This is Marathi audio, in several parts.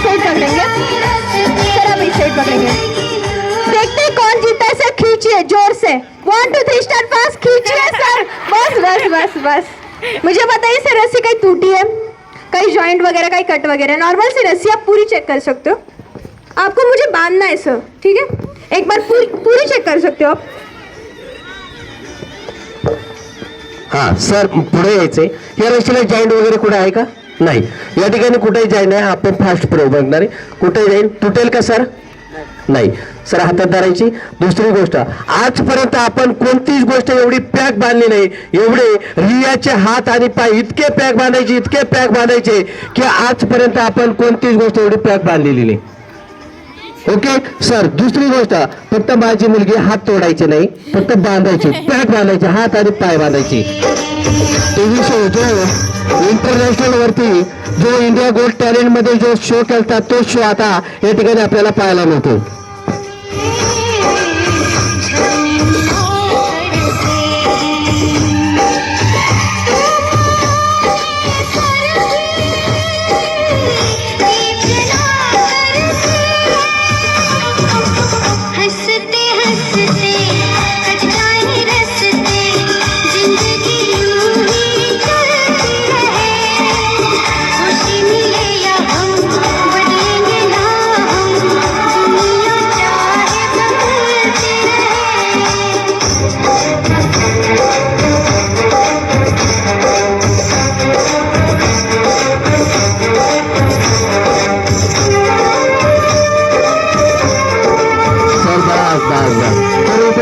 साइड पकड़ेंगे सर, आप इस साइड पकड़ेंगे। देखते हैं कौन जीता है सर, खींचिए जोर से, 1 2 3 स्टार्ट, फास्ट खींचिए सर, बस बस बस बस। मुझे बताइए सर, रस्सी कहीं टूटी है, कहीं जॉइंट वगैरह, कहीं कट वगैरह? नॉर्मल सी रस्सी, आप पूरी चेक कर सकते हो। आपको मुझे बांधना है सर, ठीक है, एक बार पूरी चेक कर सकते हो आप। हा सर, पुढे यायचंय। या रस्त्याला जॉईंट वगैरे कुठे आहे का? नाही, या ठिकाणी कुठेही जॉईंट आहे। आपण फास्ट प्रयोग बघणार आहे, कुठे जाईल, तुटेल का सर? नाही सर, हातात धरायची। दुसरी गोष्ट, आजपर्यंत आपण कोणतीच गोष्ट एवढी पॅक बांधली नाही। एवढे रियाचे हात आणि पाय इतके पॅक बांधायचे, इतके पॅक बांधायचे की आजपर्यंत आपण कोणतीच गोष्ट एवढी पॅक बांधलेली नाही। ओके सर, दुसरी गोष्ट, फक्त माझी मुलगी हात तोडायचे नाही, फक्त बांधायचे, पॅक बांधायचे, हात आणि पाय बांधायचे। टीव्ही शो जो इंटरनॅशनल वरती जो इंडिया गोल्ड टॅलेंट मध्ये जो शो केलता, तो शो आता या ठिकाणी आपल्याला पाहायला मिळतो।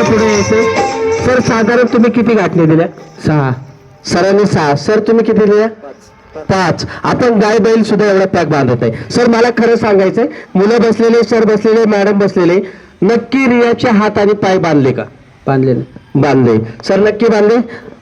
पुढे यायचं सर, साधारण तुम्ही किती गाठले दिल्या? 6 सरांनी 6, सर तुम्ही किती दिल्या? 5। आपण गाय बैल सुद्धा एवढा पॅक बांधत आहे सर। मला खरं सांगायचंय, मुलं बसलेले, सर बसलेले, मॅडम बसलेले, नक्की रियाचे हात आणि पाय बांधले का? बांधले सर, नक्की बांधले।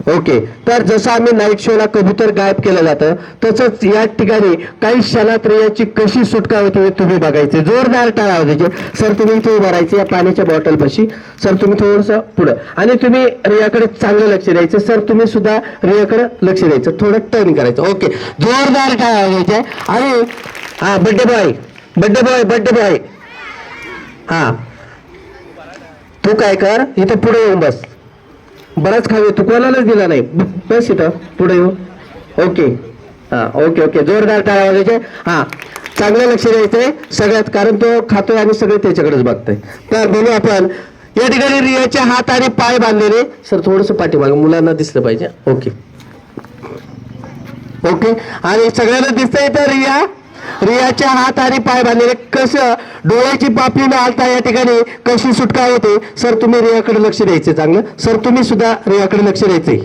ओके, तर जसं आम्ही नाईट शोला कबूतर गायब केलं जातं, तसंच या ठिकाणी काही क्षणात रियाची कशी सुटका होते तुम्ही बघायचे। जोरदार टाळ्या वाजायचे सर। तुम्ही इथे उभं राहायचे या पाण्याच्या बॉटल पाशी सर, तुम्ही थोडंसं पुढं, आणि तुम्ही रियाकडे चांगलं लक्ष द्यायचं सर। तुम्ही सुद्धा रियाकडे लक्ष द्यायचं, थोडं टर्न करायचं। ओके, जोरदार टाळ्या वाजायच्या। आणि हा, birthday boy, birthday boy, birthday boy, हा तू काय कर, इथं पुढे येऊन बस, बराच खावे, तू कोणालाच दिला नाही, बस इथं पुढे येऊ। ओके, हा ओके ओके, जोरदार टाळ्या वाजायचे। हा, चांगलं लक्ष द्यायचंय सगळ्यात, कारण तो खातोय आणि सगळे त्याच्याकडेच बघताय। तर म्हणून आपण या ठिकाणी रियाचे हात आणि पाय बांधलेले सर, थोडस पाठीमागे मुलांना दिसलं पाहिजे। ओके ओके, आणि सगळ्यांना दिसतंय तर रियाच्या हात आणि पाय बांधलेले। कसं डोळ्याची पापणी न हलता या ठिकाणी कशी सुटका होते सर, तुम्ही रियाकडे लक्ष द्यायचे चांगलं सर। तुम्ही सुद्धा रियाकडे लक्ष द्यायचंय।